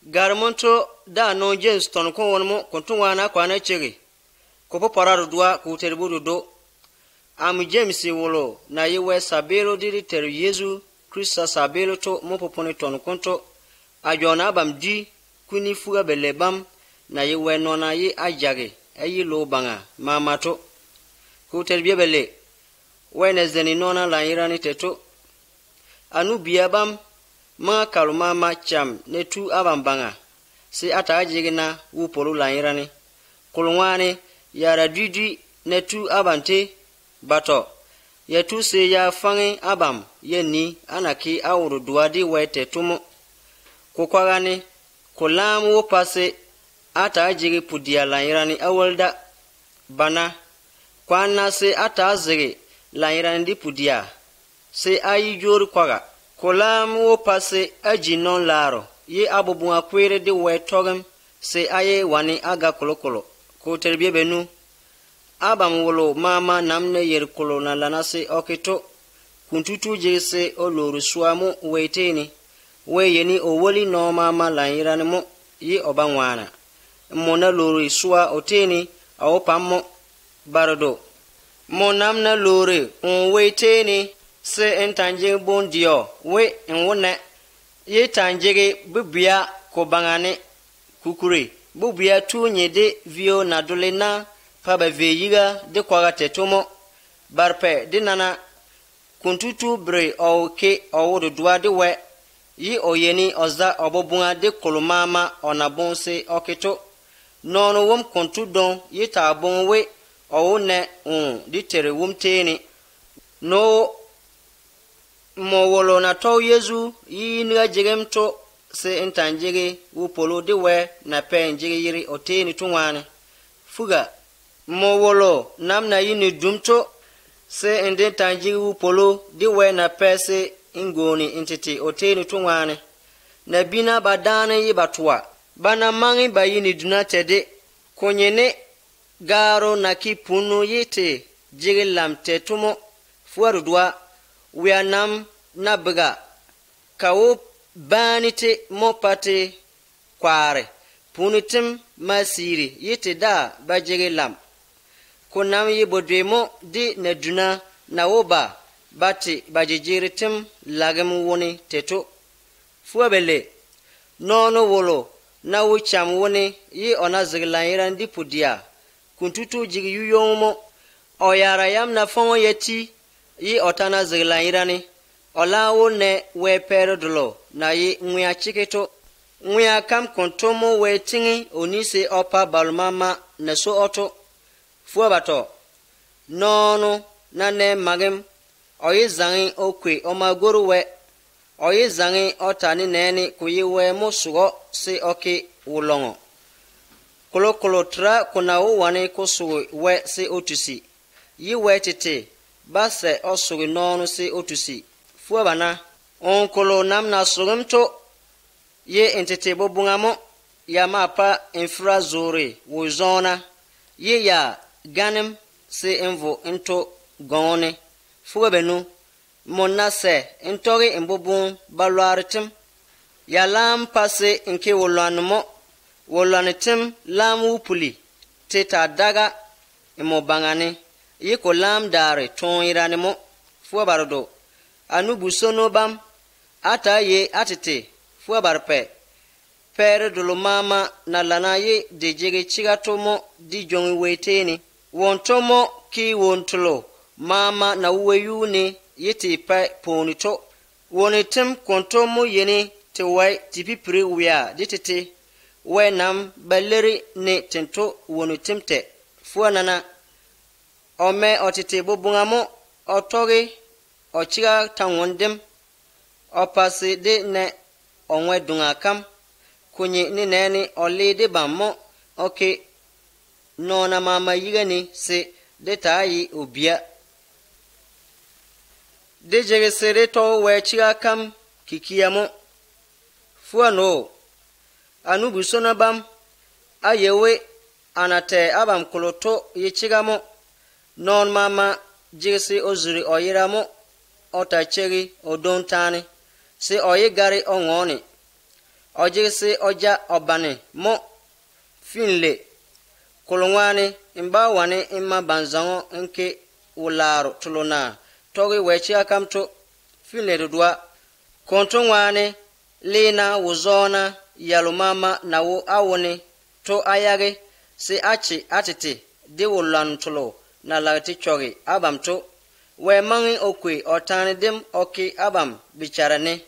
garmonto da no James ton ko wonmo kontunwana kwana chege ko popara dua ku terbudu do am James wolo na yewe sabelo diri ter Yesu Christa sabelo to mo popone ton konto ajona bam di kuni fuga belebam na yewe nona yi ajage ayi lo banga mamato ku terbiye bele wenezeni nona la irani teto anu biabam ma kaluma ma cham netu abambanga si ata ajigina wupolu la irani kulungwane yara didi netu abante bato yetu se ya fangi abam yeni anaki awuru duadi wete tumo kukwagani kulamu pase ata ajigi pudia la irani awalda bana kwana se ata azigi la irani di pudia se ayi jori kwaga kulamu pase aji non laro ye abubunga kwere di wetogem se aye wani aga kolokolo ko terbiye benu abam wolo mama namne yer kolo na lanase okito kuntutu jese oloru suamu weiteni weyeni owoli no mama la irani mo yi obanwana mona loru suwa oteni awopammo bardo monamna lore on weiteni se entanje bondio we enwona ye tanjege bubia ko bangane kukuri bubia tunye de vio na dolena paba veyiga de kwaga tetomo barpe dinana kuntutu bre oke owodo dua de we yi oyeni oza obobunga de kolomama onabonse okito nono wom kontudon yita bonwe owone di tere wumteni no mo wolo na to Yesu yi nga jegemto se entanjege wupolo de we na penjege yiri oteni tunwane fuga mo wolo namna yini dumto se ende tanjege wupolo de we na pese ingoni entity oteni tunwane na bina badane yibatwa bana mangi bayini dunatede konyene garo na kipunu yite jege lamte tumo fuarudwa wianam nabiga kawo banite mopate kware punitim masiri yite da bajege lam kunam yibodemo di neduna na woba bati bajejiritim lagam woni teto fuabele nono wolo na wucham woni yi onaziglan di pudia kuntutu jigi yuyomo oyara yam na fon yeti yi otana ziglan irani olawo ne we perodolo na yi nwia chiketo nwia kam kontomo we tingi onise opa balmama na so oto fuabato nono na ne magem oyi zangi okwe omagoro we oyi zangi otani neni kuyiwe musugo se oke ulongo kolokolo tra kuna wane kusugo we se otusi yi we tete base osugo nono se otusi fuabana onkolo namna sugumto ye entete bobungamo ya mapa infrazore wozona ye ya ganem se envo into gone fuabenu monase entori embobun balwaritim ya lam pase nke wolanitim lam wupuli teta daga emo bangane yiko lam dare ton iranimo fuabardo anubu sono bam ata ye atete fuabarpe pere dolomama na lana ye dejege chigatomo di jongi weiteni wontomo ki wontolo mama na uweyuni yeti pa ponito wonitim kontomo yeni te wai tipipri wia ditete wenam baleri ne tento wonitimte fuanana ome otete bobungamo otoge ochiga tanwondem opase de ne onwe dungakam kunyi ni neni olide bammo oke nona mama yigani se de tayi obia de jege sere to we chiga kam kikiyamo fuano anubu sonabam ayewe anate abam koloto yichigamo non mama jigesi ozuri oyiramo otachegi odontani se oyi gari ongoni ojigisi oja obani mo finle kulungwani imba wani imma banzango nke wularu tuluna togi wechi akamto finle dudwa kontungwani lina wuzona yalumama na wo awuni to ayage si achi atiti di wulan tulo na lagti chogi abam to we mangi okwe otani dim oki abam bicharani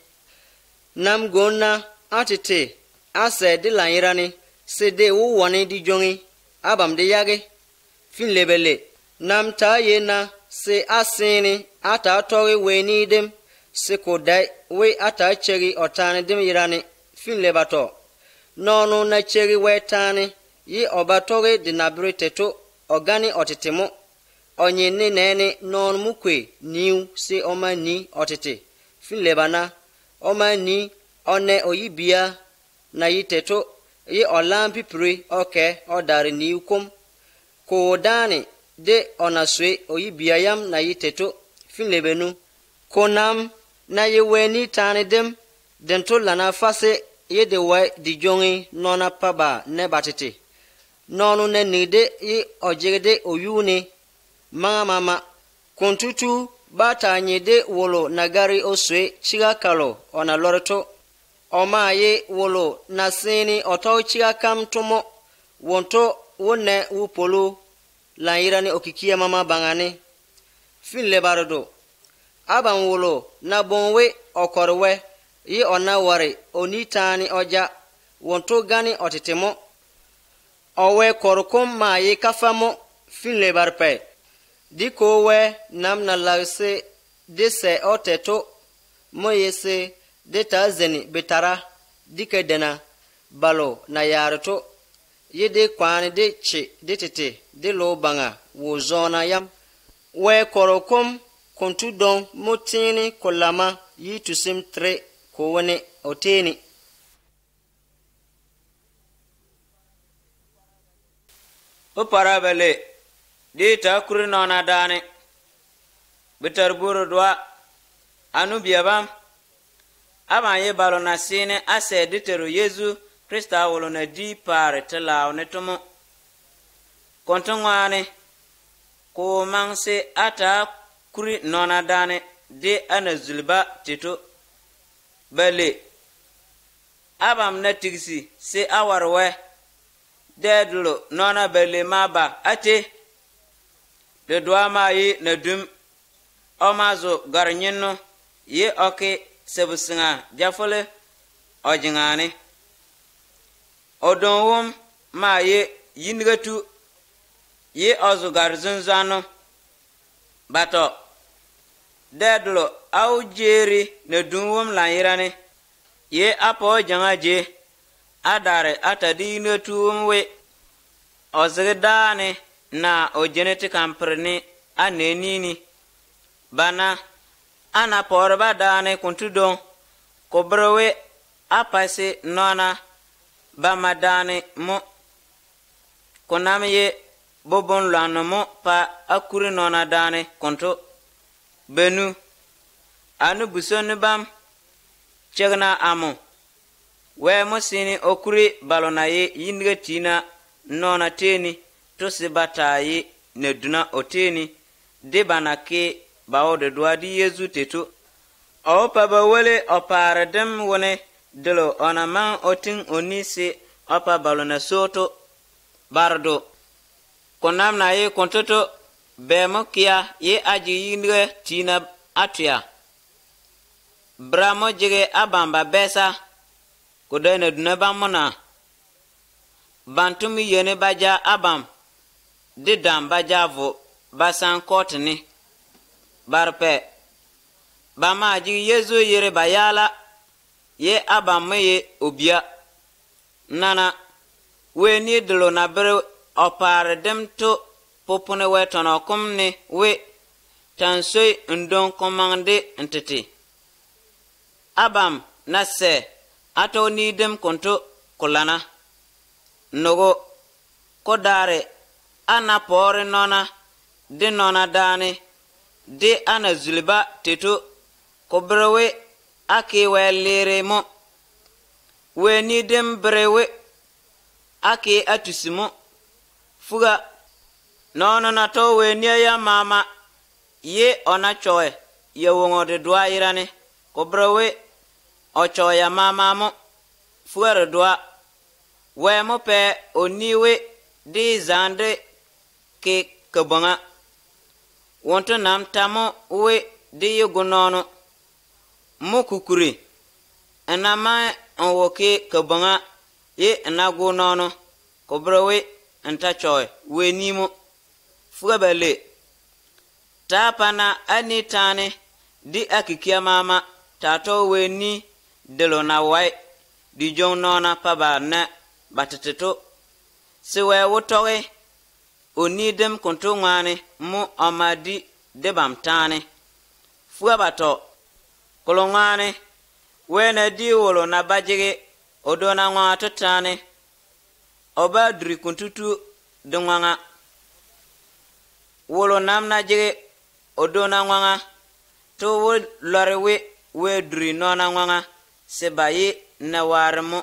nam gonna atiti ase di lanyirani si de wu wani di jongi abam di yage fin lebele nam ta yena si asini ata togi we ni dim si kodai we ata chegi otani dim yirani fin lebato nonu na chegi we tani yi obatogi dinabri teto ogani otitimo onye ni nene non mukwe niu si oma ni otiti fin lebana oma ni one oyibia na yiteto yi olampi pri oke odari niu kum ko dani de onaswe oyibia yam na yiteto fin lebenu konam na yeweni tani dem dento lana fase yede wai di jongi nona paba ne batiti nonu ne nide yi ojigde oyuni mama kuntutu bata nyede wolo nagari oswe chiga kalo ona lorto oma ye wolo nasini oto chiga kam tomo wonto wonne wupolo lanirani okikia mama bangani fin lebarodo aban wolo na bonwe okorwe yi ona wari onitani oja wonto gani otitemo owe korukum ma yi kafamo fin lebarpe diko we nam na lagse dise oteto moyese deta zeni betara dike dena balo na yarto yede kwani de chi detete de lo banga wo zona yam we korokom kontu don motini kolama yi tusim tre ko woni oteni o parabele di ta kuri nona dane bitar buru dwa anu biabam ama ye balo na sine ase ditero Yesu Krista wolo na di pare telaw ne tomo kontongwane ko mangse ata kuri nona dane de ana zulba tito bale abam na tigsi se awarwe dedlo nona bale maba ate de doa ma yi na dum omazo garnyino ye oke sebusinga jafole ojingane odonwom ma ye yingatu ye ozu garzunzano bato dedlo au jeri na dunwom lanirane ye apo jangaje adare atadi netuwom we ozgdane na o genetic amprni anenini bana ana porba dane kuntudon kobrowe apase nona bamadane mo konamye bobon lanomo pa akuri nona dane konto benu anu busonu bam chegna amo we mosini okuri balonaye yinga tina nona teni to sibatayi ne duna oteni de banake bawo de doadi Yesu teto o paba wole o paradem wone delo onaman otin onisi opa balona soto bardo konam na ye kontoto bemo kia ye aji yinga tina atya bramo jige abamba besa kodene duna bamona bantumi yene baja abam didam bajavo basan kotni barpe bama ji Yesu yere bayala ye abam ye obia nana we ni delo na bere opare dem to popune we tono komni we tansoi ndon komande entete abam nase ato ni dem konto kolana nogo kodare ana pore nona de nona dane de ana zulba teto kobrewe ake welere mo weni dem brewe ake atusimo fuga nono na to weni ya mama ye ona choe ye wongo de dwa irane ko brewe o choya mama mo fuga dwa we mo pe oniwe di zande ke kabanga wonto nam tamo we di yugonono mo kukuri enama onwoke kabanga ye enago nono kobrewe enta choy we nimo fugabele tapana anitane di akikia mama tato we ni delona wai di jong nona pabana bateteto siwe wotowe onidem konto ngane mo amadi debam tane fugabato kolongane wena di wolo na bajige odona ngwato tane oba dri kuntutu dungwanga wolo namna jige odona ngwanga to wo lorewe we dri nona ngwanga sebayi na warmo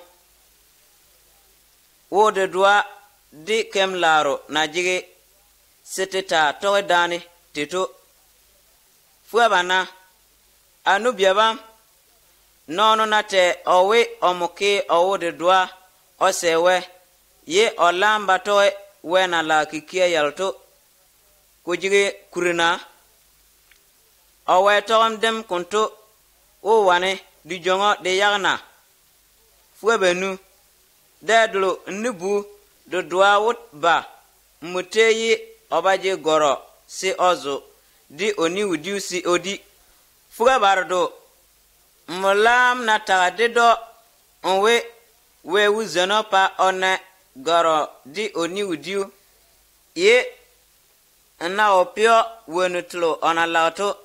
wo de dwa di kem laro na jige seteta to dani tito fuabana anu biabam nono nate owe omuke owo de dwa osewe ye olamba to wena la kikia yalto kujige kurina owe togam dem konto o wane di jongo de yagna fuabenu dadlo nibu do dwa wot ba muteyi obaje goro si ozo di oni wudiu si odi fuga bardo mulam na tagade do onwe we wuzeno pa one goro di oni wudiu ye na opio wenutlo ona lato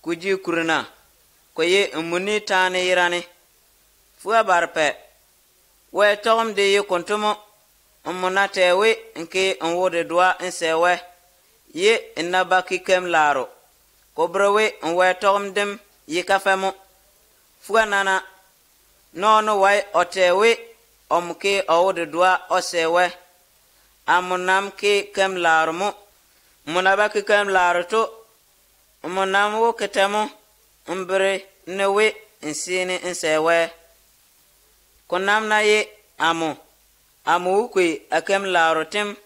kuji kuruna koye muni tane irane fuga barpe we togom de ye kontomo muna we nke nwode dwa nsewe ye inabaki kem laro kobrewe nwe togom dem ye kafemo fuga nana nono wai otewe omke owode dwa osewe amunam ke kem laro mo munabaki kem laro to munam wo ketemo mbre newe nsini nsewe konam na ye amu ukwe akem larotim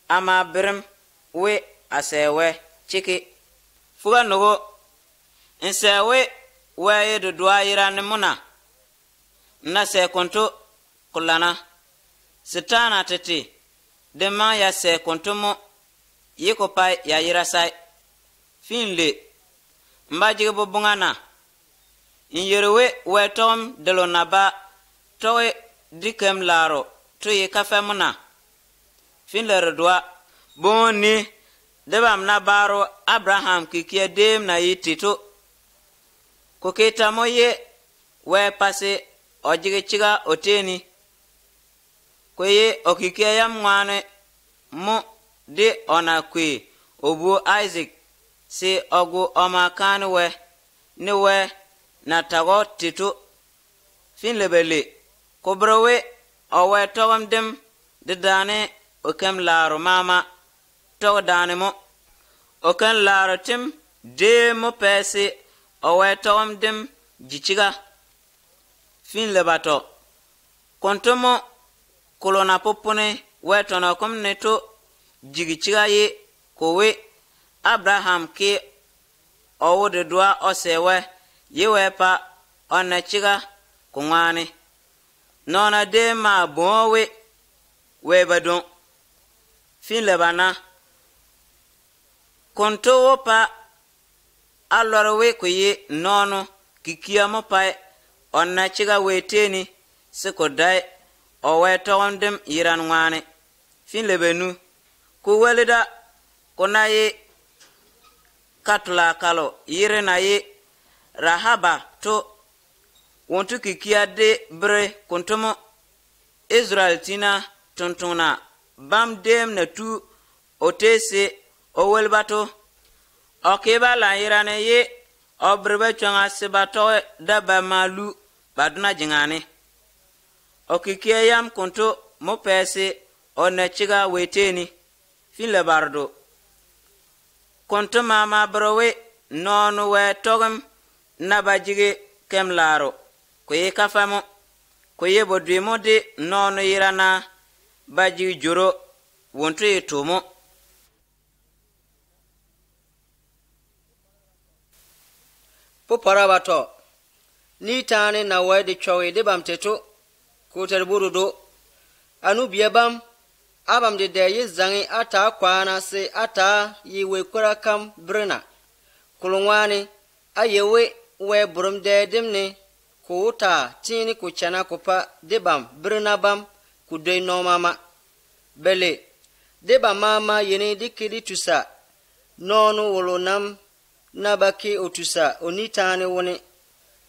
ama birim we asewe chiki fuga nugo nsewe we de dwa irane muna na se konto kulana sitana tete dema ya se konto mo yiko pai ya irasai finle mbaji bo bungana inyerewe we tom delonaba towe dikem laro to ye kafe muna finle dwa boni debam na baro Abraham kikia dem na yitito koketa moye we pase ojige chiga oteni koye okikia yam ngwane mo de ona kwe obu Isaac si ogu omakani we ni we na tago tito finlebele kobrowe owe togam dem de dane okem laro mama to dane mo oken laro tim de mo pese owe togam dem jichiga finlebato kontomo kolona popone wetona komneto jigichiga ye kowe Abraham ke owode dwa osewe yewe pa onachiga kungane nona de ma bonwe we badon finlebana konto wopa alorwe koye nono kikia mo pai onachiga weteni sekodai owe togondem iran ngane finlebenu ku welida konaye katula kalo yire na ye rahaba to wontu kikia de bre kontomo Israel tina tontona bam dem na tu otese owelbato okeba la irane ye obrebe changa sebato daba malu baduna jingane okikie yam kuntu mu pesi one chiga weteni fin lebardo kuntu mama browe nonu we togum na bajige kem laro kuye kafamo kuye bodwimo de nonu yirana baji juro wontu itumo popara bato ni tani na wadi chowe de bam teto kuter burudo anu biabam abam de yi zangi ata kwana se ata yiwe kura kam brina kulungwani ayewe we burum de dimni kuta tini kuchana kupa debam brina bam kudai no mama bele deba mama yeni dikidi tusa nonu wolonam nabaki otusa onitani woni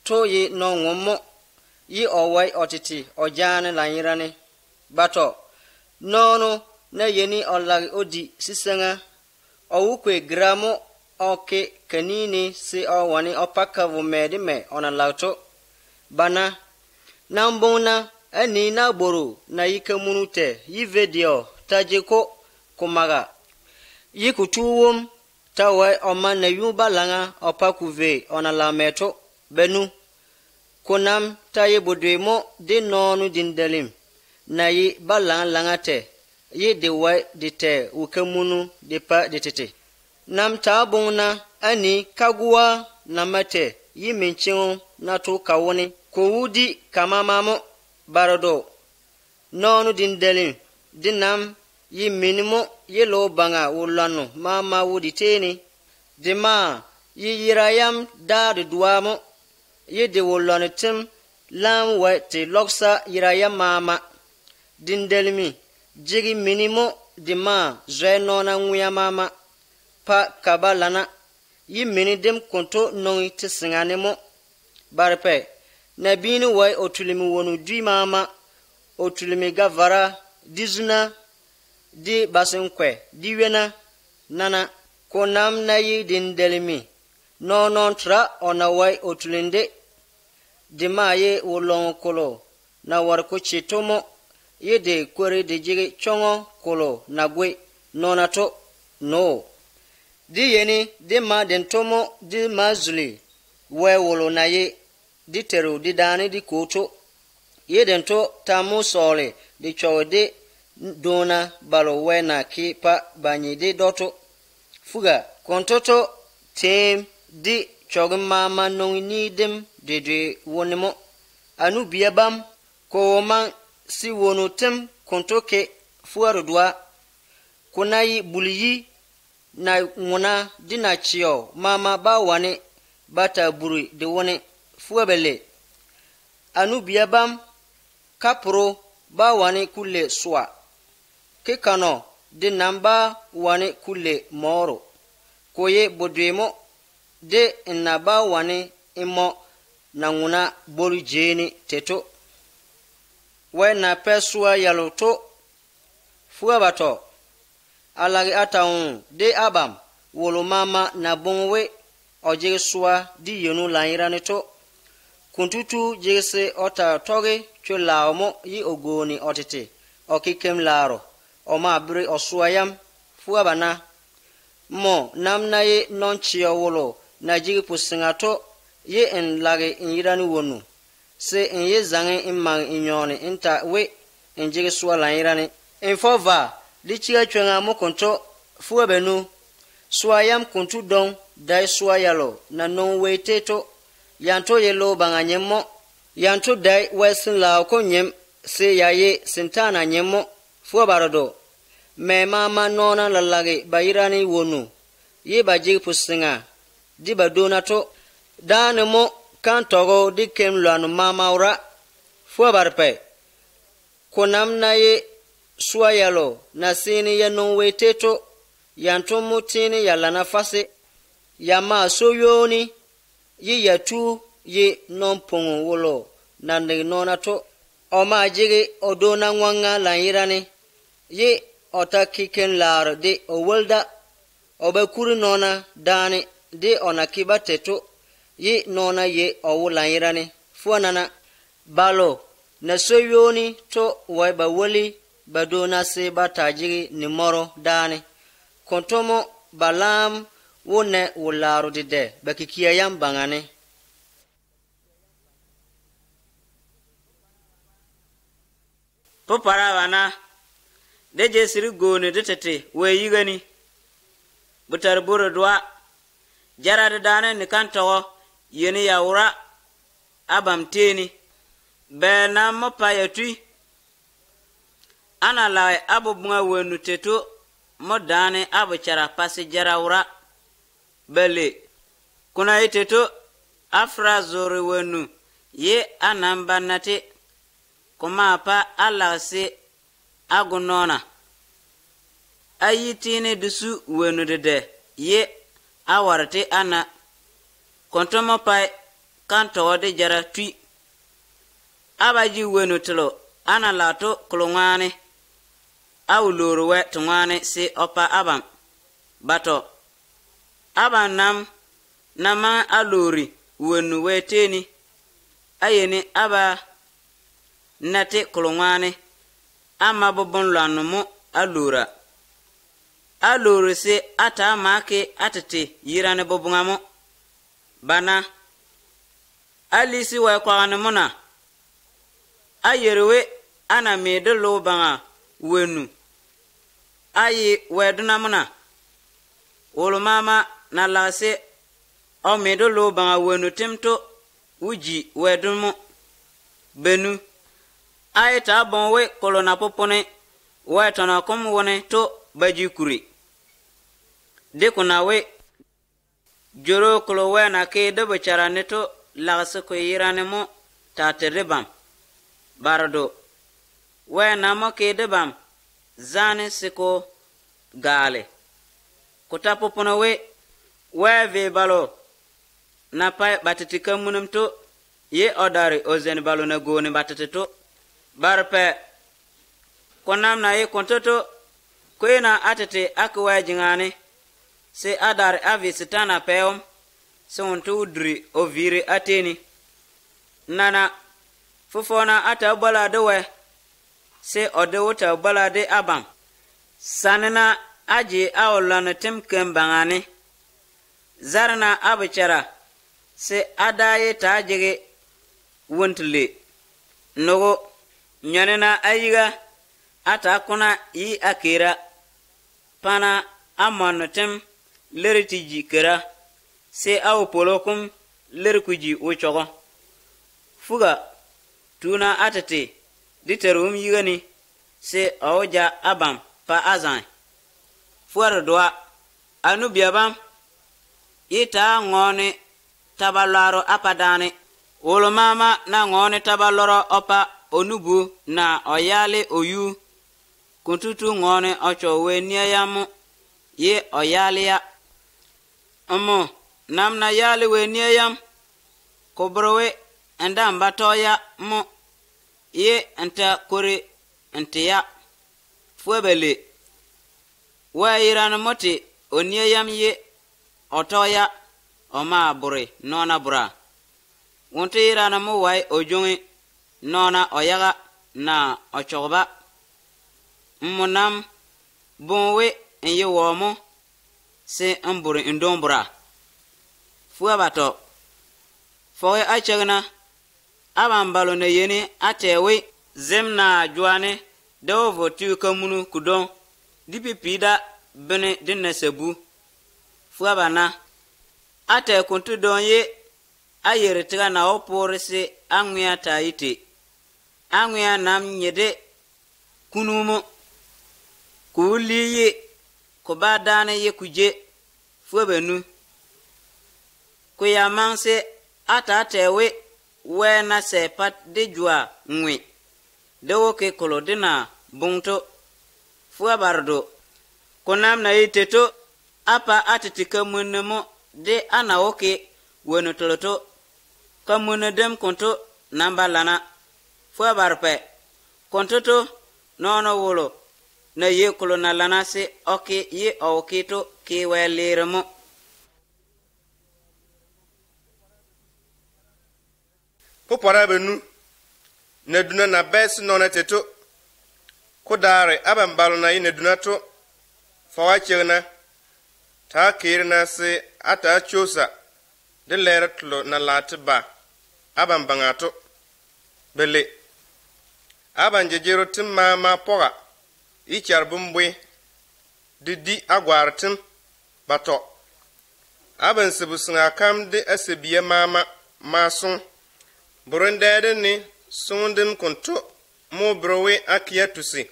toyi no ngomo yi owai otiti ojane lanyirani bato nonu na yeni olagi odi sisenga owukwe gramo oke kanini si owani opaka vumedi me onalauto bana nambona ani na boru na yikamunute yi video tajiko kumaga yikutuwum tawe oma na yuba langa opakuve onalameto benu kunam taye bodwemo de nonu dindalim na yi balan langate yi de wai de te ukamunu de pa de tete nam tabuna ani kagua na mate yi minchin na to kawoni ko wudi kama mamo barado nonu dindalim dinam yi minimo yi lo banga wulano mama wudi teni dima yi yirayam da de duamo yi de wulano tim lam wa te loksa yirayam mama dindelmi jigi minimo dima zwenona nguya mama pa kabalana yi mini dem konto nongi tisinganemo barpe nabini wa otulimi wonu dwi mama otulimi gavara dizuna di basinkwe diwena nana konam na yi dindelmi nonon tra ona wai otulinde dimaye wolon kolo na warko chitomo yede kwere de jige chongo kolo na gwe nonato no di yeni di ma dentomo di mazuli we wolo na ye di teru di dani di koto yedento tamu sole di chowde dona balo we na ki pa banyi di doto fuga kontoto tem di chogmama nongi nidim de wonimo anu biabam ko man si wonu tem kontoke fuarudwa kunayi buliyi na nguna dina chio mama ba wane bata buri de wone fuabele anu biabam kapro ba wane kule swa ke kano de namba wane kule moro koye bodwemo de na ba wane imo na nguna bolu jeni teto we na pesua yaloto fuabato alagi ataun de abam wolo mama na bonwe oje sua di yenu lairane to kuntutu jese ota toge chulawmo yi ogoni otete okikem laro oma bre osuayam fuabana mo namnaye nonchio wolo na jigi pusingato ye en lage inirani wonu se en ye zange imang inyone inta we en jigi sua lairane infova lichiga chwenga mo konto fuabenu suayam kuntu don dai suayalo na non weteto yanto yelo banganyemo yanto dai wesin la ko nyem se yaye sintana nyemo fuabarado me mama nona lalage bayirani wonu ye baji pusinga di badonato danemo kan togo di kem lanu mama ura fuabarpe konam na ye suayalo na sini ya non weteto yanto mutini ya lana fase ya ma soyoni yi yatu yi non pongo wolo na nonato o ma jige odona nwanga lanirani yi ota kiken lar de o wolda o be kuri nona dani de ona kibateto yi nona ye o wulanirani fuanana balo na soyoni to wai ba woli ba do na se ba tajiri ni moro dani kontomo balam wone wularu dide ba kikiya yam bangane popara wana deje siri gone de tete we yigani butar buru dwa jarade dane ni kan togo yeni yawra abam teni be na mopa yatui ana la abu bunga wenu teto modane abu chara pasi jarawra bele kuna iteto afra zori wenu ye anamba nate kuma pa alasi agunona ayitini dusu wenu dede ye awarate ana kontomo pai kanto wade jara tui abaji wenu tilo ana lato kulungwane au loruwe tungwane si opa abam bato abam nama alori wenu weteni ayeni aba nate kulungwane ama bobon lanumu alura aluru si ata make atete yirane bobungamo bana alisi wa kwagane muna ayerwe ana mede lo banga wenu ayi weduna muna wolo mama na lase o mede lo banga wenu timto uji wedumu benu ayi ta bonwe kolona popone wetona kom wone to baji kuri de kuna we joro kolo wena ke de bachara neto lagse ko yirane mo ta terebam barado wena mo ke de bam zane siko gale kota popona we ve balo na pay batiti kamunum to ye odari ozen balo na goni batiti to barpe konam na ye kontoto koina atete akwa jingane se adar avi sitana peom se onto udri ovire ateni nana fufona ata balade we se ode wota balade abam sanana aji awlana timkem bangane zarna abchara se adaye tajige wontle nogo nyanena ayiga ata kuna yi akira pana amanotem leritiji kera se aw polokum lerkuji uchogo fuga tuna atate diterum yigani se awja abam pa azan fuara doa anu biabam ita ngone tabalaro apadane wolo mama na ngone tabaloro opa onubu na oyale oyu kuntutu ngone ocho weniyamu ye oyalia omo namna yale weniyam kobrowe enda mbatoya mo ye enta kore entia fuebele wa iran moti oniyam ye otoya oma bure nona bura wonte iran mo wai ojongi nona oyaga na ochoba mmonam bonwe enye womo se ambure indombura fuabato fowe achagna abambalo ne yeni atewe zemna juane dovo tu kamunu kudon dipipida bene dinne sebu fuabana ate kuntu donye ayere tiga na oporese angwia taite angwia nam nyede kunumo kuliye kubadane ye kuje fuabenu kuyamanse atatewe wena sepat de jua ngwi dewo ke kolodina bungto fuabardo konam na iteto apa atitika munemo de anawoke wenu toloto kamunedem konto namba lana fuabarpe kontoto nono wolo na ye kolona lana se oke ye okito ke weliremo popara benu na duna na bes nona teto ko daare aban balo na ina duna to fawa chegna ta kirna se ata chosa de leratlo na latba aban bangato bele aban jejero timma ma poga ichar bumbwe didi agwartim bato aban sibusinga kam de asebiya mama masun burundade ni sundim kunto mo browe akia tusi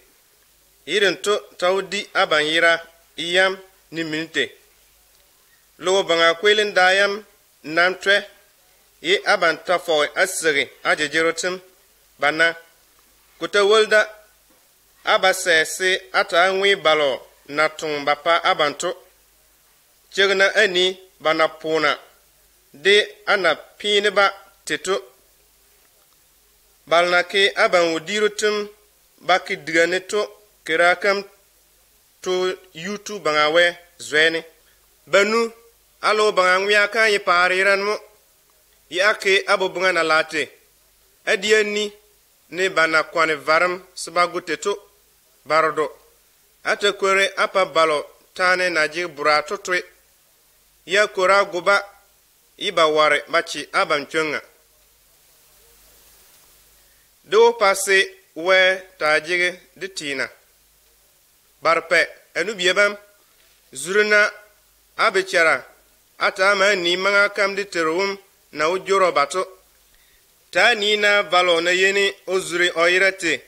irin to taudi aban yira iyam ni minute lo banga kwelin dayam namtwe ye aban tafo asiri ajejerotim bana kuta wolda abasese ata nwi balo na tumbapa abanto chegna ani bana puna de ana piniba teto balna ke aban wodirutum baki diganeto kirakam to YouTube bangawe zweni banu alo bangangwiya kan yi pariran mo yake abubunga na late adiani ne bana kwane varam sabaguteto bardo atekwere apa balo tane na ji burato twe ya kora guba iba ware bachi abanchunga do passe we tajige ditina barpe enu biebam zuruna abechara ata ma ni manga kam diterum na ujoro bato ta ni na valo na yeni ozuri oyirate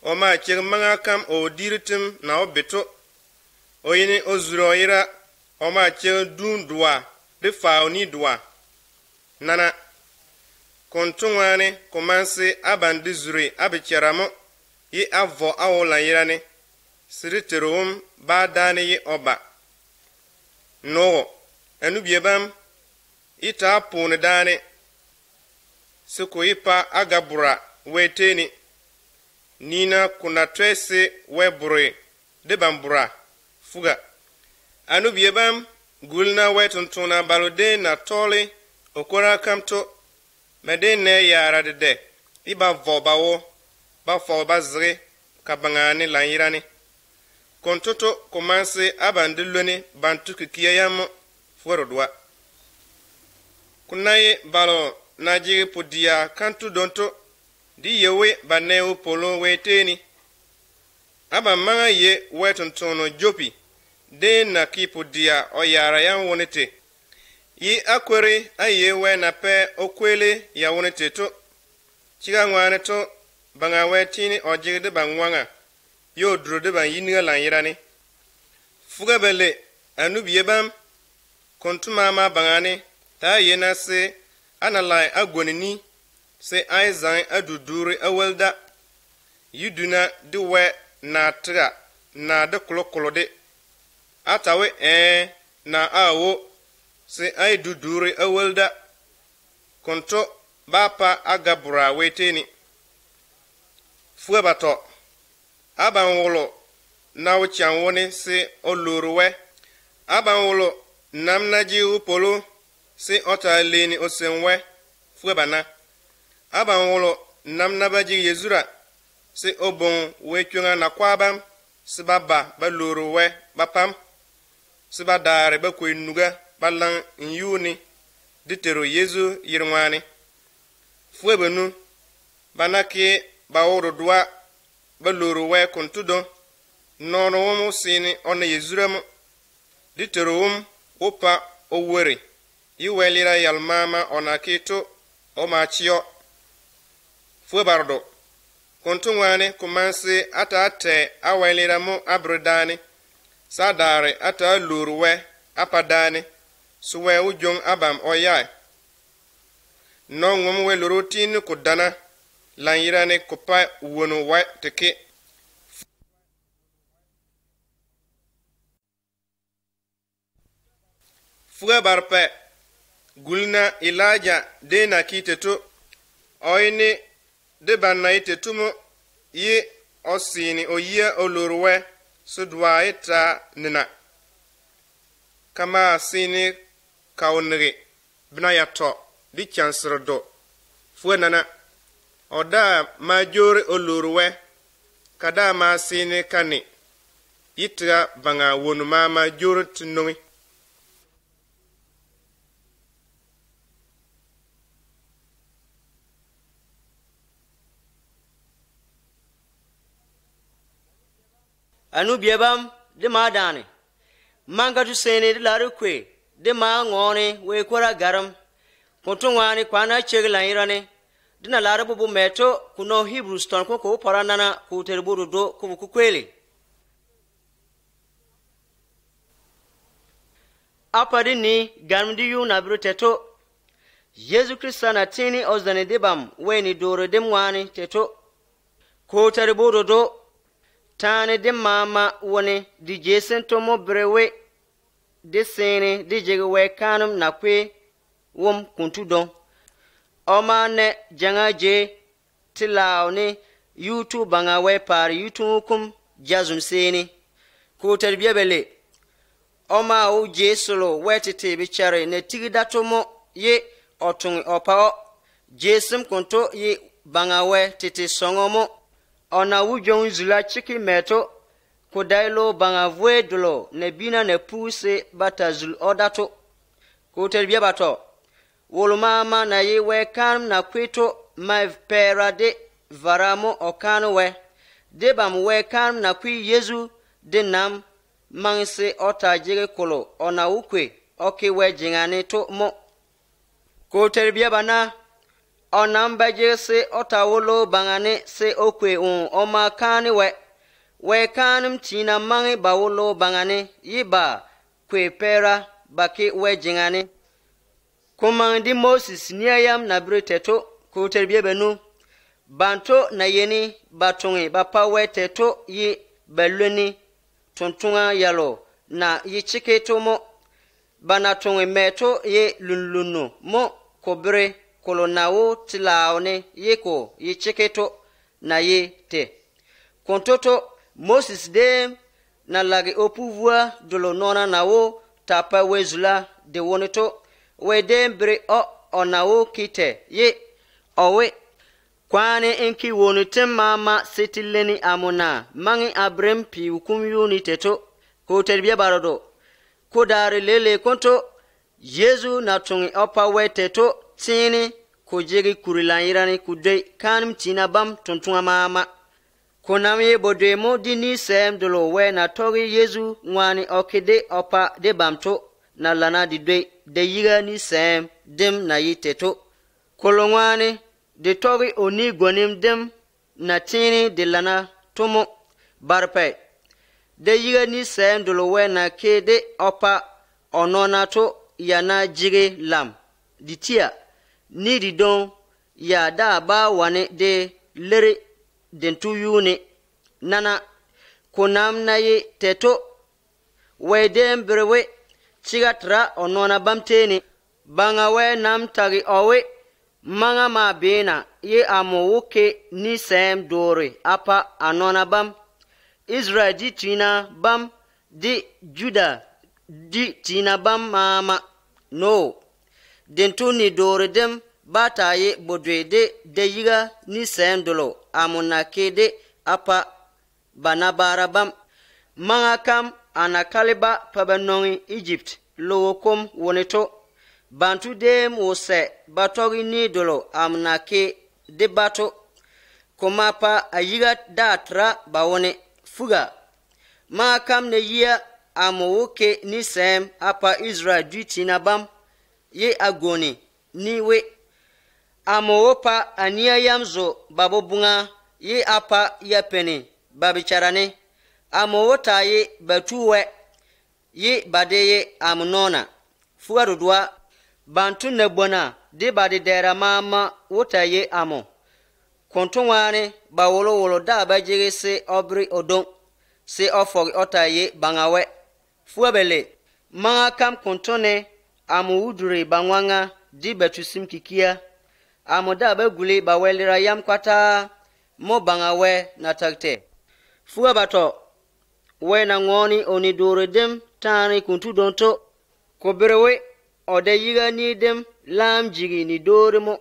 o ma cheg manga kam o diritim na obeto o yeni ozuri oyira o ma cheg dun dua de fauni dua nana kontungwane komanse abandi zuri abicharamo yi avo awola yirane siriterum ba dane yi oba no enu biebam ita pune dane siku ipa agabura weteni nina kuna twese webure de bambura fuga anu biebam gulna wetuntuna balode na tole okora kamto mede ne yara de iba vobawo ba fo bazre kabangani lanyirani kontoto komanse abandiloni bantu kikiyayam furodwa kunaye balo naji pudia kantu donto di yewe baneu polo weteni aba manga ye wetuntono jopi de na kipudia oyara yan wonete yi akwere aye we na pe okwele ya wonete to chiga ngwane to banga wetini ojigde bangwanga yo drode ban yiniga lan yirani fuga bele anu biebam kontuma ma bangane ta yena se analai agwonini se aizan adudure awelda yuduna diwe na tra na de klokolode atawe na awo se ai dudure awelda konto bapa agabura weteni fuebato aban wolo na wuchan woni se oluruwe aban wolo namnaji upolo se ota leni osenwe fuebana aban wolo namnabaji yezura se obon wechunga na kwabam se baba baluruwe bapam se badare bakwenuga balan nyuni ditero yezu yirwani fuebenu banake baworo dua baluruwe kontudo nono womu sini ona yezuram ditero opa owere iwelira yalmama onakito o machio fuebardo kontungwane kumanse ate awelira mo abrodani sadare ata luruwe apadani suwe ujong abam oyai no ngom welurutin kudana lanyirane kupa wono wa teke fuga barpe gulna ilaja de na kiteto oyni de banaite tumo ye osini oye olurwe sudwaita nina kama sini kaunri bina yato di chansrodo fuenana o da ma jore o lurwe kada ma sine kani yitra banga wonu ma jore tunungi anu biebam de ma dane manga tu sene de laru kwe de ma ngone we kora garam kontungwani kwana chegla irane dina laru bubu meto kuno Hebrews ton ko paranana ku terbudu do ku kweli apadi ni gamdi yu na bruteto Yesu Krista na tini ozane debam weni doro demwani teto ko terbudu do tane de mama woni di jesen tomo brewe de sene di jege we kanum na kwe wom kuntu don oma ne janga je tilaw ni YouTube banga we par YouTube kum jazum sene ko terbiya bele oma o je solo wetete bi chare ne tigida tomo ye otun opa jesem kunto ye banga we tete songomo ona wujon zula chiki meto kodailo banga vwedlo ne bina ne puse batazul odato ko terbiya bato wolumama na yewe kam na kwito ma pera de varamo okano we de bam we kam na kwi Yesu de nam mangse otajire kolo ona ukwe oke we jingane to mo ko terbiya bana onamba jese otawolo bangane se okwe oma kani we kanum tina mangi bawolo bangane yiba kwe pera baki we jingane komandi Moses niyam na breteto ko terbiye benu banto na yeni batungi bapa we teto yi belweni tuntunga yalo na yi chiketo mo banatungi meto ye lunlunu mo kobre kolonawo tilaone yeko ye chiketo na ye te kontoto Moses dem na lagi opuvua dolo nona nawo tapa wezula de woneto we dem bre onawo kite ye owe kwane enki wonutem mama setileni amuna mangi abrem pi hukum unite to ko terbiya barodo ko dare lele konto Yesu na tungi opa wete to tini ko jegi kurilanirani kudai kanum tina bam tuntunga mama konami bodemo dini sem dolo we na togi Yesu ngwani okide opa de bamto na lana didwe de yiga ni sem dem na yiteto kolongwani de togi oni gonim dem na tini de lana tomo barpe de yiga ni sem dolo we na kede opa onona to yana jige lam ditia ni di don ya da ba wane de lere dentu yune nana konam na ye teto we dem brewe chigatra onona bamteni banga we nam tagi owe manga ma bena ye amo wuke ni sem dore apa anona bam Israel di tina bam di Juda di tina bam mama no dentu ni dore dem bata ye bodwe de yiga ni sem dolo amuna kede apa banabara bam manga kam anakaliba pabanongi Egypt lowokom woneto bantu dem wose batogi ni dolo amnake de bato komapa ayiga datra bawone fuga ma kam ne yia amowoke ni sem apa Israel dutina bam ye agoni niwe amowopa ania yamzo babobunga ye apa yapene babicharane amowota ye batuwe ye badeye amnona fugarudwa bantu nebona de bade dera mama wota ye amo kontonwane bawolo wolo da bajege se obri odon se ofogi ota ye bangawe fuabele manga kam kontone amuudure bangwanga di betusim kikia amoda bagule bawelira yam kwata mo bangawe na tagte fuabato we na ngoni oni dore dem tani kuntu donto ko berewe ode yiga ni dem lam jigi ni dore mo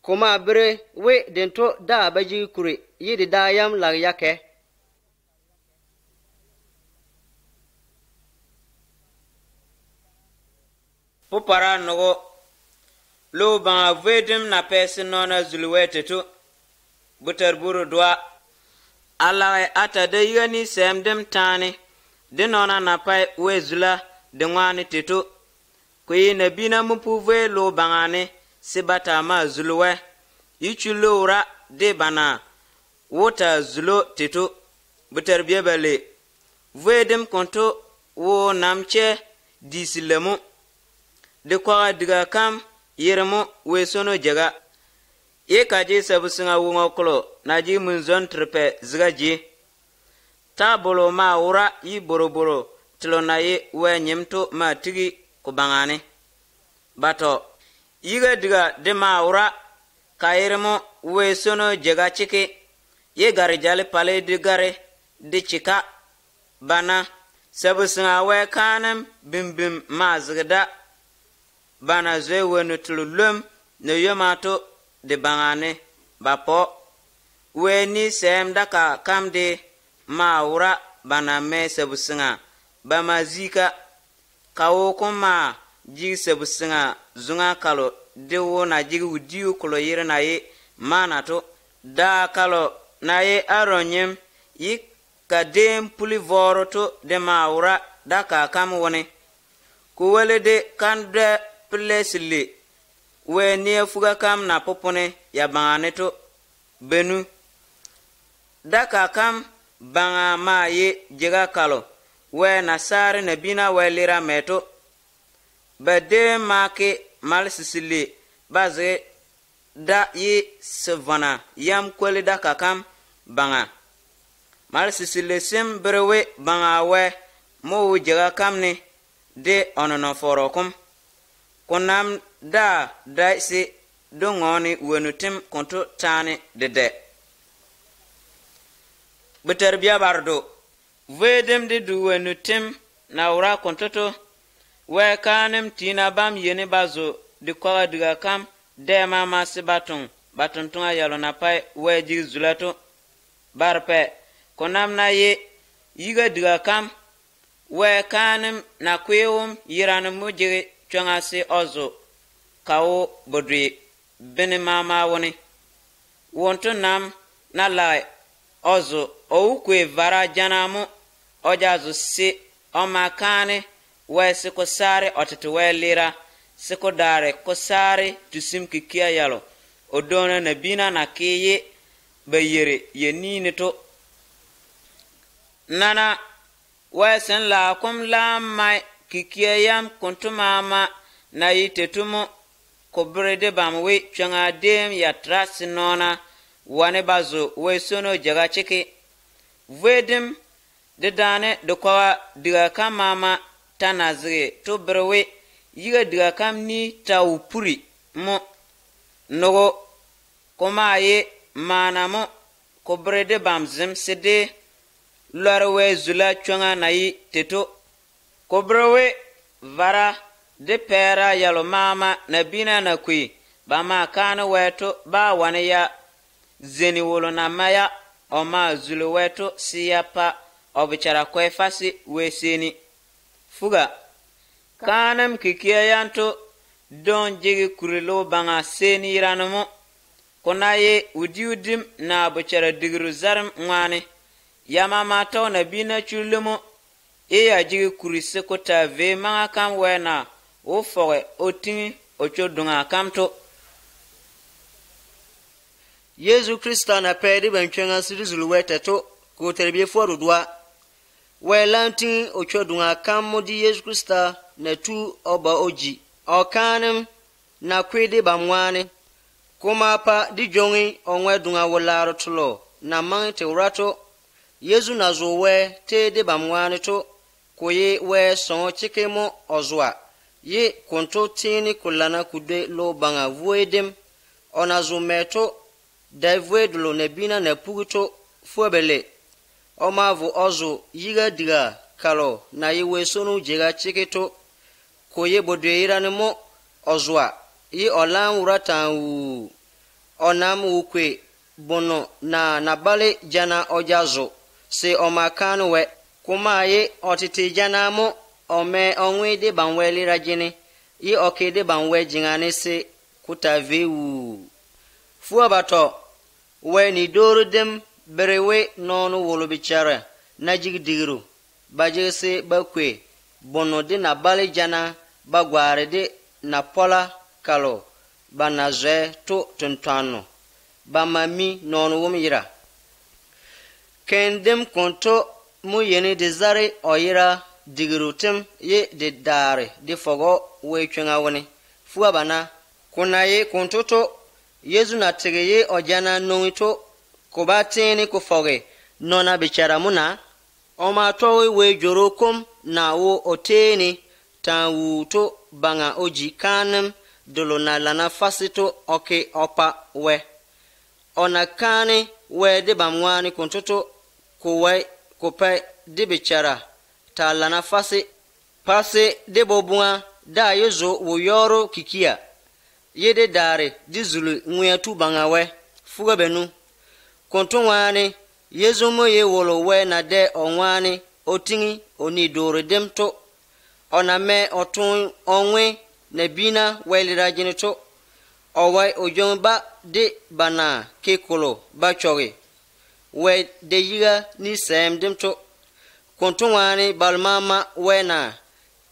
kuma bere we dento da baji kure yidi da yam lag yake Pupara nogo lo banga vedim na pesi nona zulwete tu butar buru dwa ala ata de yoni semdem tani de nona na pai wezula de ngwani titu kuyi na bina mupuve lo bangane sibata ma zulwe yichulura de bana wota zulo titu butar biebele vedim konto wo namche disilemu de kwa diga kam yirmu wesono jaga ye kaji sabusinga wungo klo naji munzon tripe zgaji ta bolo ma ura yi boroboro tilo na ye we nyimto ma tigi kubangane bato yiga diga de ma ura ka yirmu wesono jaga chiki ye garijali pale digare de chika bana sabusinga we kanam bimbim ma zgda bana zwe wenu tululum ne yomato de bangane bapo weni sem daka kamde maura bana me sebusinga bama zika kawo kuma jig sebusinga zunga kalo de wona jig wudiu kolo yire na ye manato da kalo na ye aronyem yi kadem puli voroto de maura daka kam woni ku wele de kande plesli we nie fuga kam na popone ya bangane to benu daka kam banga ma ye jega kalo we na sare na bina we lira meto bade make mal sisili baze da ye savana yam kwele daka kam banga mal sisili sim brewe banga we mo jega kam ni de onono forokum kunam da si dongoni wenutim konto tani dede beterbiya bardo vedem de du wenutim na ura kontoto we kanem tina bam yene bazo de kwa diga kam de mama sibatung batuntunga yalo na pai we jig zulato barpe kunam na ye yiga diga kam we kanem na kwewum yiranu mujige chonga si ozo kawo bodri bene mama woni wonto nam na lai ozo o kwe vara janamu ojazo si o makane we siko sare oteto we lira siko dare ko sare tusim kikia yalo odona na bina na keye bayere yenine to nana we sen la kum la mai kikiyam kuntumama na yitetumo kobrede bamwe changa dem ya trasinona wane bazo we sono jaga chiki vedem de dane de kwa diga kamama tanazge to brewe yiga diga kam ni taupuri mo nogo komaye manamo kobrede bamzem sede lorwe zula changa na yiteto kobrewe vara de pera yalo mama na bina na kwi ba ma kana weto ba wane ya zeni wolo na maya o ma zulu weto siyapa obichara kwe fasi weseni fuga kanam kikia yanto don jigi kurilo banga seni iranamo konaye udiudim na obichara digru zarim ngwane yama mato na bina chulumo iya jigi kurise kota ve manga kam wena o foge o tingi o chodunga kam to Yesu Krista na pedi benchwenga sirizulu wete to ko terbie foru dwa we lantin o chodunga kam modi Yesu Krista na tu oba oji o kanem na kwede bamwane kuma pa di jongi onwe dunga wolaro tulo na mangte urato Yesu na zowe te de bamwane to koye we son chikemo ozwa ye konto tini kulana kude lo banga voedem onazo meto davedulo nebina na puguto fuebele omavu ozo yiga diga kalo na yewe sonu jega chiketo koye bodweira nemo ozwa yi olan uratan onam wukwe bono na bali jana ojazo se omakanu we kumaye otiti jana mo ome onwe de banweli rajini yi okede banwe jingane se kutavewu fuwa bato we ni doro dem berewe nonu wolo bichara na jigdiru bajese bakwe bono de na bali jana bagware de na pola kalo banazwe to tuntano bamami nonu wumira kendem konto mu yeni de zare oyira digirutem ye de dare de fogo we twenga woni fuwa bana kuna ye kontoto yezu na tegeye ojana nonito kubateni kufoge nona bichara muna oma towe we jorokom na wo oteni tanwuto banga oji kanem dolo na lana fasito oke opa we ona kane we de bamwani kontoto kuwe kupe de bichara ta lana pase de bobua da yezo wo yoro kikia yede dare dizulu nwatu bangawe fuga benu kontonwane yezo moye wolo we na de onwane otingi oni dore demto oname otun onwe na bina welira jinito owe ojomba de bana kekolo bachoge we de yiga ni sem demto kontonwane balmama wena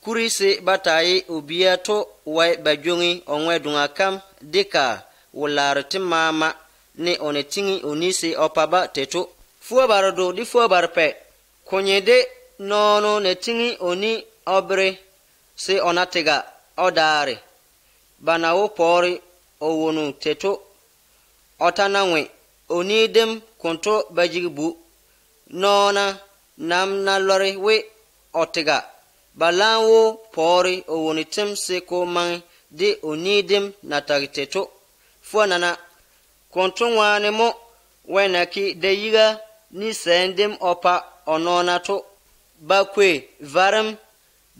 kurise bataye obiato we bajongi onwe dungakam deka wularti mama ne onetingi onise opaba teto fuwa barodo di fuwa barpe konyede nono netingi oni obre se onatega odare banawo pori owonu teto otananwe onidem konto bajigbu nona namna lore we otega balanwo pori owonitem se ko man de onidem natagiteto fuanana kontonwane mo wenaki de yiga ni sendem opa onona to bakwe varam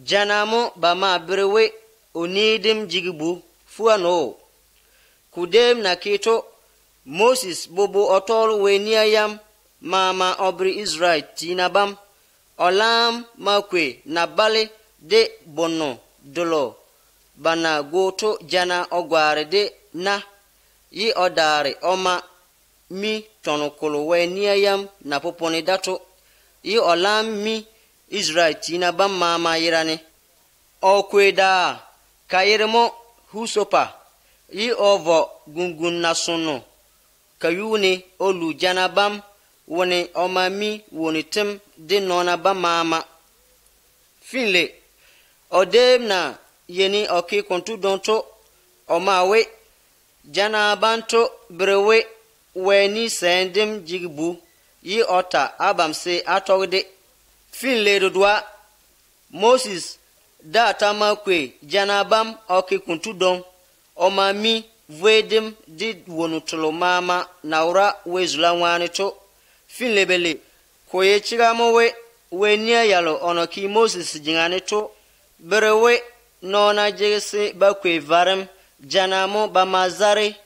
janamo bama brewe onidem jigbu fuano kudem nakito Moses bobo otol weniyam mama obri Israel tinabam olam makwe na bale de bono dolo bana goto jana ogware de na yi odare oma mi tonokolo weniyam na popone dato yi olam mi Israel tinabam mama yirane okweda kayirmo husopa yi ovo gungun na sono kayune olu janabam woni omami woni tem de nona ba mama finle odem na yeni oki kontu donto omawe janabanto brewe weni sendem jigbu yi ota abamse atogde finle dodwa Moses data makwe janabam oki kontu don omami vedem did wonutulo mama naura wezula wanito finlebele koye chigamo we nia yalo onoki Moses jinganito berewe nona jegese bakwe varem janamo bamazare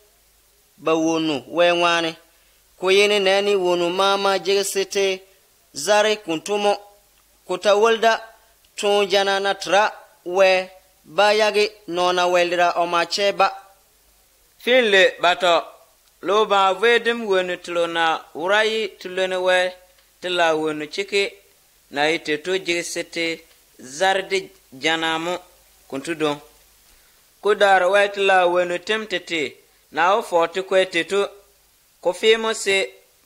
bawonu we wane koyene nani wonu mama jegesete zare kuntumo kutawolda ton janana tra we bayage nona welira omacheba finle bato loba vedem wonu tlona urayi tlone we tla wonu chike na ite to jegesete zarde janamo kuntudon kudar we tla wonu temtete na o forti kweteto ko fimo se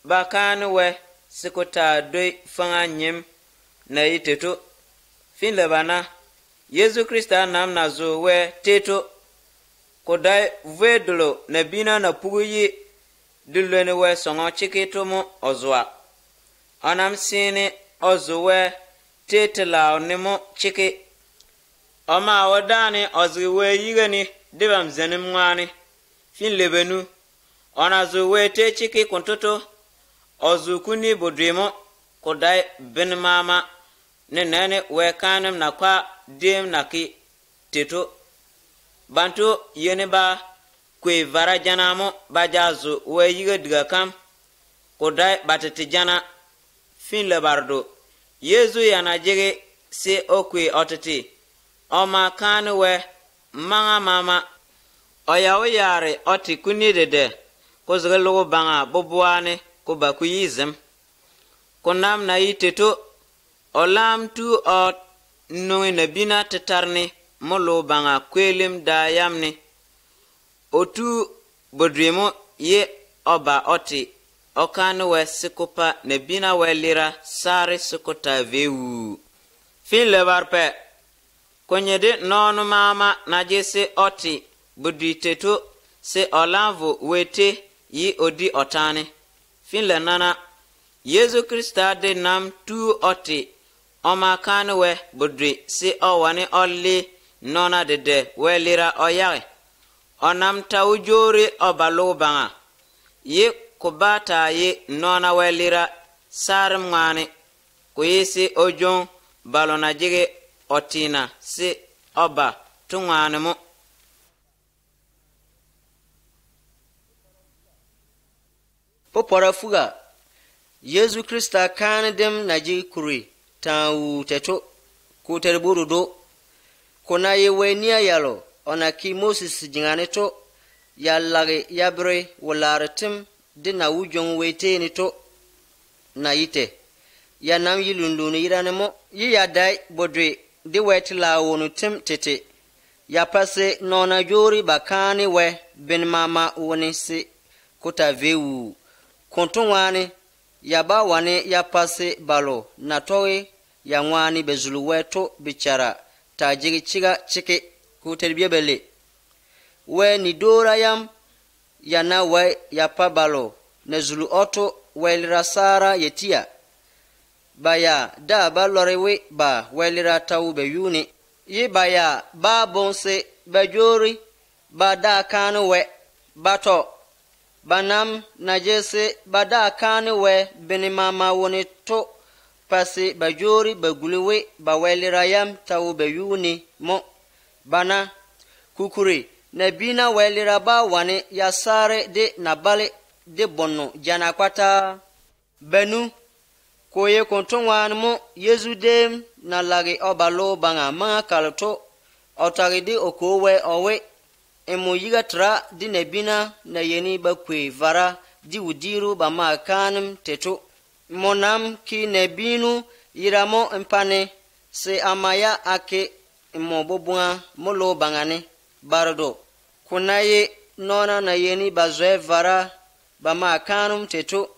bakan we sikota doi fanga nyem na ite to finle bana Yesu Krista nam na zo we teto kodai vedlo na bina na puguyi dulene we songo chiketo mo ozwa anam sine ozuwe tetela onimo chike oma wadani ozuwe yigani dibam zenim ngani fin lebenu ona zuwe te chike kontoto ozukuni bodrimo kodai ben mama ne nene we kanam na kwa dem na ki teto bantu yene ba kwe vara jana mo bajazo we yiga diga kam ko dai batati jana fin le bardo Yesu yana jege se okwe otati oma kanu we manga mama oyawo yare oti kunidede ko zgalo banga bobuane ko bakuyizem ko nam na yiteto olam tu ot nungi na bina tetarni molo banga kwelim da yamni otu bodremo ye oba oti okanu we sikopa na bina welira sare sikota vewu fin lebarpe konyede nonu mama na jese oti buditeto se olanvo wete yi odi otane fin le nana Yesu Krista de nam tu oti oma kanu we budri se owane olli nona de welira oyare onam tawjori obalo banga ye kubata ye nona welira sarim ngane ko yesi ojon balona jige otina se oba tungane mo popora fuga Yesu Krista kan dem naji kuri tawu teto ko terburu do kona ye wenia yalo ona ki Moses jingane to yallage yabre walaratim de na wujon wete ni to na yite ya nam yilundu ni irane mo yi ya dai bodre de weti la wonu tim tete ya pase nona jori bakani we ben mama woni si kota vewu konton wani ya ba wani ya pase balo na towe ya nwani bezulu weto bichara ta jigi chiga chike kuterbiye bele we ni dora yam ya na we ya pa balo na zulu oto welira sara yetia baya da ba lorewe ba welira tawu be yuni yi baya ba bonse be jori ba da kanu we bato banam najese bada kanu we beni mama woni to pasi bajori baguliwe bawelirayam tawu be yuni mo bana kukuri nebina welira ba wani yasare de nabale de bonno jana kwata benu koye kontonwan mo Yesu dem na lagi obalo banga ma kalto otagidi okowe owe emo yiga tra di nebina na yeni bakwe vara di udiru ba ma kanum teto monam ki nebinu yiramo empane se amaya ake mo bobunga molo bangane bardo kunaye nona na yeni bazwe vara ba ma kanum teto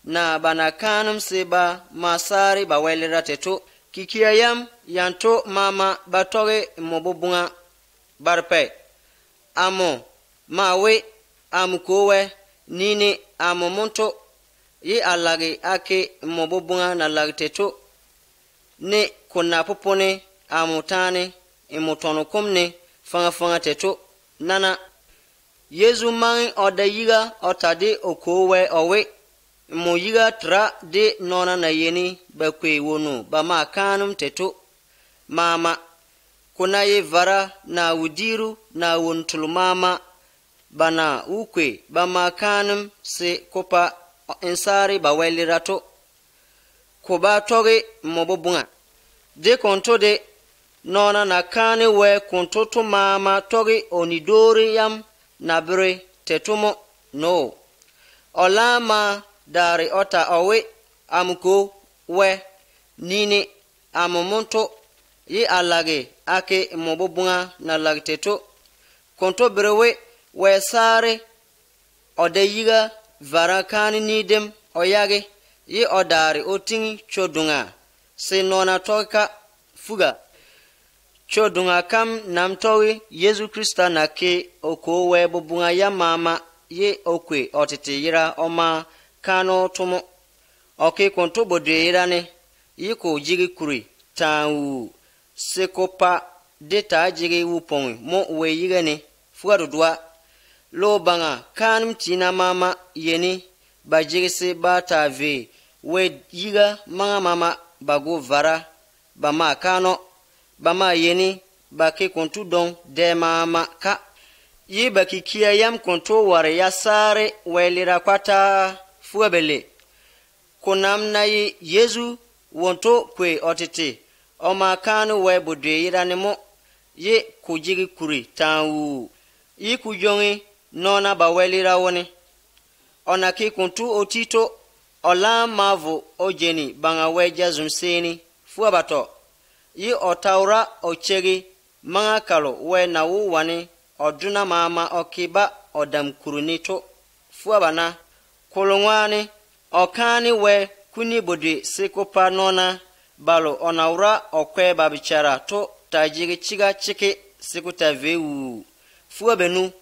na bana kanum se ba masari ba welira teto kikiyayam yanto mama batoge mo bobunga barpe amo mawe amukowe nini amo monto yi alage ake mobobunga na lagteto ne kona popone amutane imutono komne fanga teto nana Yesu mang odayiga otade okowe owe mo yiga tra de nona na yeni bakwe wonu bama kanum teto mama kuna ye vara na wudiru na wontulmama bana ukwe bama kanum se kopa ensari ba welirato ko ba toge mobobunga de konto de nona na kane we konto to mama toge onidori yam na bre tetumo no olama dari ota owe amko we nini amomonto yi alage ake mobobunga na lagteto konto brewe we sare odeyiga varakani nidem oyage yi odari otingi chodunga se nona toka fuga chodunga kam namtowi Yesu Krista na ke okowe bobunga ya mama ye okwe otete yira oma kano tomo oke konto bodre yirane yiko jigi kuri tawu sekopa deta jigi wupong mo we yigane fugaru dua lo banga kanum tina mama yeni ba jigi se ba ta ve we yiga mama bago vara bama kano bama yeni ba ke kontu don de mama ka yi bakikia yam konto ware ya sare welira kwata fuabele kunam na yi Yesu wonto kwe otete oma kanu we budwe yiranimo ye kujigi kuri tawu yi kujongi nona ba welira woni ona ki kuntu otito ola mavu ojeni banga weja zumseni fuabato yi otaura ochegi manga kalo we na wu wani oduna mama okiba odam kurunito fuabana kolongwani okani we kuni bodi sikopa nona balo onaura okwe babichara to tajigi chiga chike sikuta vewu fuabenu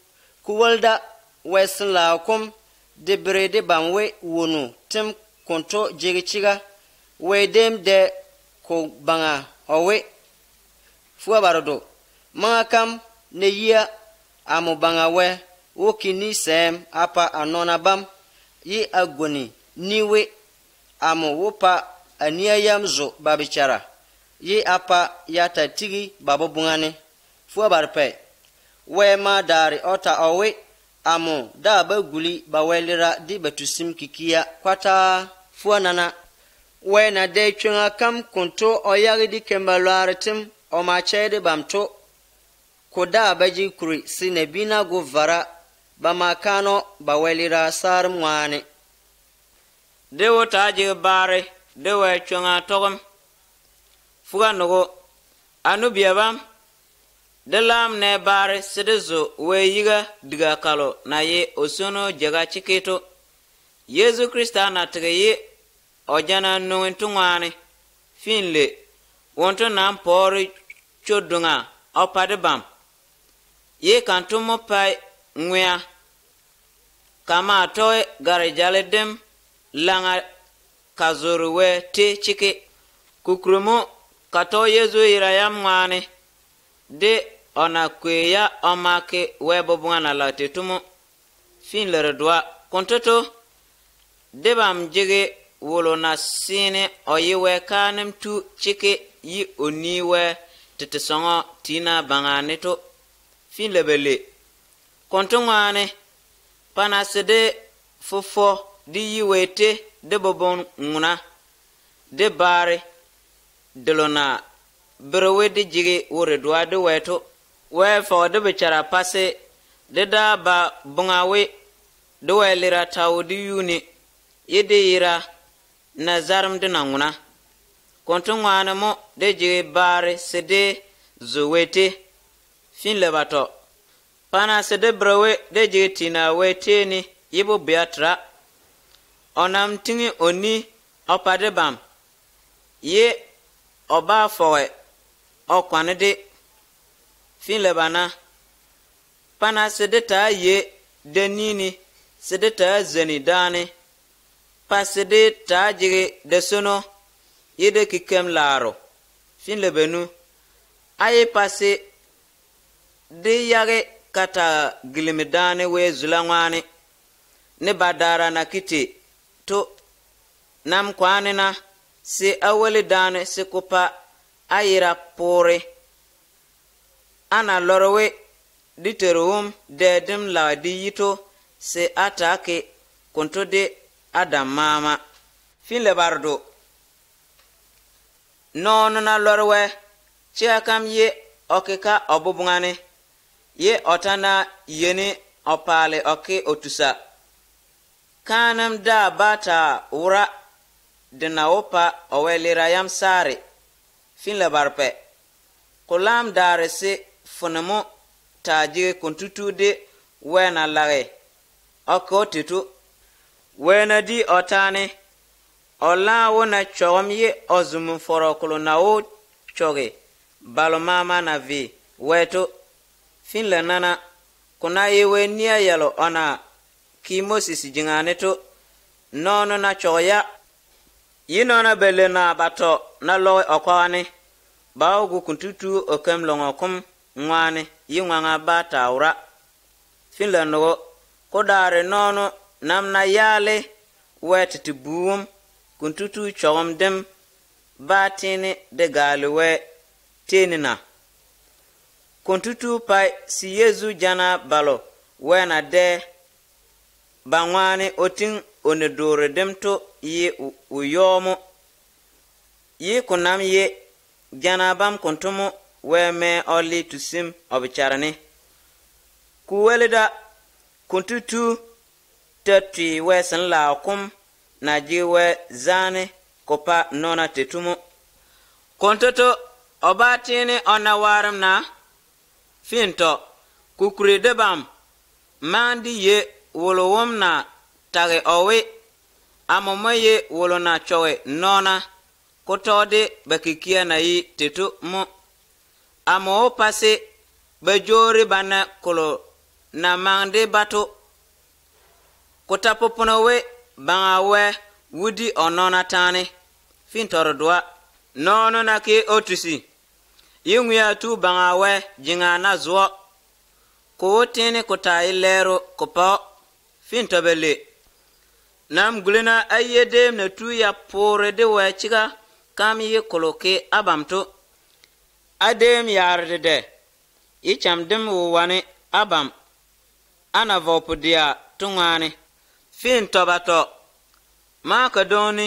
kuwalda wesin laukum de brede banwe wonu tem konto jigi chiga we dem de ko banga owe fuabarodo makam ne yia amu banga we wokini sem apa anona bam yi agoni niwe amu wopa aniyayam zo babichara yi apa yata tigi babu bungane fuabarpe we ma dari ota owe amu da baguli bawelira di batusim kikia kwata fuanana we na de chunga kam konto oyagi di kembalwaretim o ma chede bamto koda baji kuri sinebina go vara bamakano bawelira sar mwane de wota je bare de we chunga togum fuga nogo anu biabam de lam ne bare sedezo we yiga diga kalo na ye osono jaga chiketo Yesu Krista na tege ojana nuwintungwane finle wonto nam pori chodunga opade bam ye kantumo pai ngwea kama toy garejale dem langa kazoruwe te chike kukrumu kato Yesu irayam ngwane de ona kweya omake webobunga na latetumo finle redwa kontoto debam jege wolo na sine oyiwe kanem tu chike yi oniwe tetesongo tina banganeto fin lebele kontongwane panasede fofo di yiwete de bobon nguna de bare delona brewe de jige wore dwa de weto we fo de bichara pase de da ba bungawe de welira tawdi yuni yede yira na zaram de nanguna kontongwana mo de jige bare sede zowete fin lebato pana sede brewe de jige tina wete ni yibo biatra onam tingi oni opade bam ye oba fowe okwanede fin lebana pana sede ta ye denini sede ta zeni dane pasede ta jige de sono yede kikem laro fin lebenu aye pase de yage kata gilimidane we zulangwane ne badara na kiti to nam kwane na se awele dane se kupa ayira pore ana lorowe diterum dedim la di yito se atake konto de adam mama fin le bardo non na lorwe chiakam ye okeka obubungane ye otana yeni opale oke otusa kanam da bata ura dina opa owelira yam sare fin le barpe kulam dare se funamo taji kontutude wena lage oko titu wena di otane ola wona chom ye ozum forokolo na o choge balomama na vi weto fin le nana kuna yewe niya yalo ona kimosis jingane to nono na choya yinona bele na bato na lowe okwane baogu kuntutu okem longokum ngwane yingwanga bata ura fin le no kodare nono namna yale wetiti buum kuntutu chogom dem batini de galwe tenina kuntutu pai si Yesu jana balo wena de bangwani otin onedore demto ye uyomo ye kunam ye jana bam kuntumu weme oli tusim obicharani kuwelida kuntutu tati wesan la kum na jiwe zane kopa nona tetumu kuntutu obatini ona waram na finto kukuri debam mandi ye wolowom na tage owe amoma ye wolo na chowe nona kutode bakikia na yi tetu mu amo pase bajori bana kolo na mande bato kutapoponowe bangawe wudi onona tani fintorodwa nono na ke otusi yingya tu bangawe jinga na zo ko tene kota ilero kopa fintobele nam gulena ayedem na tu ya pore de wachiga kam ye koloke abamto adem yarde de icham dem wani abam ana vopodia tungani fintobato makadoni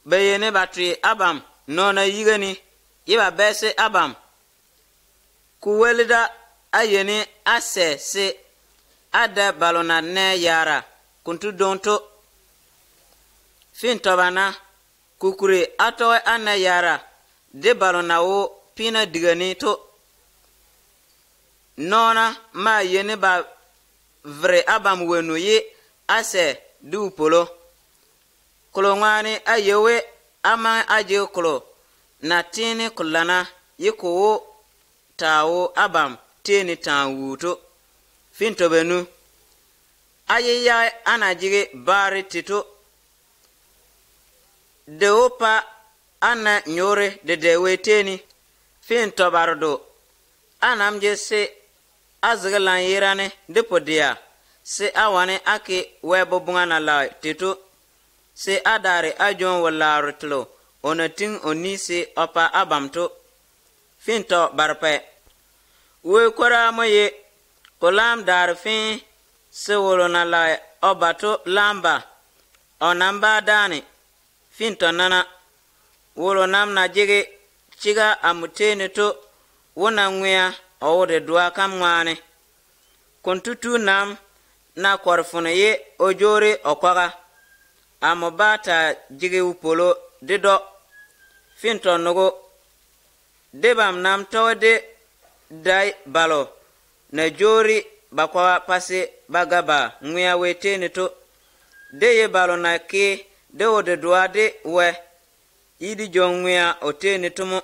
bayene batri abam nona yigani iba bese abam kuwelida ayeni ase se ada balona ne yara kuntu donto fintobana kukure atowe ana yara de balona wo pina digani to nona ma yeni ba vre abam wenu ye ase du polo kolongani ayewe ama aje kolo na tini kulana yiko tawo abam tini tanwuto fintobenu ayeya anajige bari tito deopa ana nyore de dewe teni fintobardo anamje se azgalan yirane depodia se awane ake webo bungana la tito se adare ajon wala rutlo onatin onisi opa abamto finto barpe we kora moye kolam dar fin se wolona la obato lamba onamba dani finto nana wolonam na jige chiga amutene to wona ngwea owode dua kamwane kontutu nam na korfune ye ojore okwaga amobata jige upolo dedo finto nogo debam nam tawde dai balo na jori bakwa pase bagaba ngwea wetene to deye balo na ke de wode duade we idi jongwea otene tumo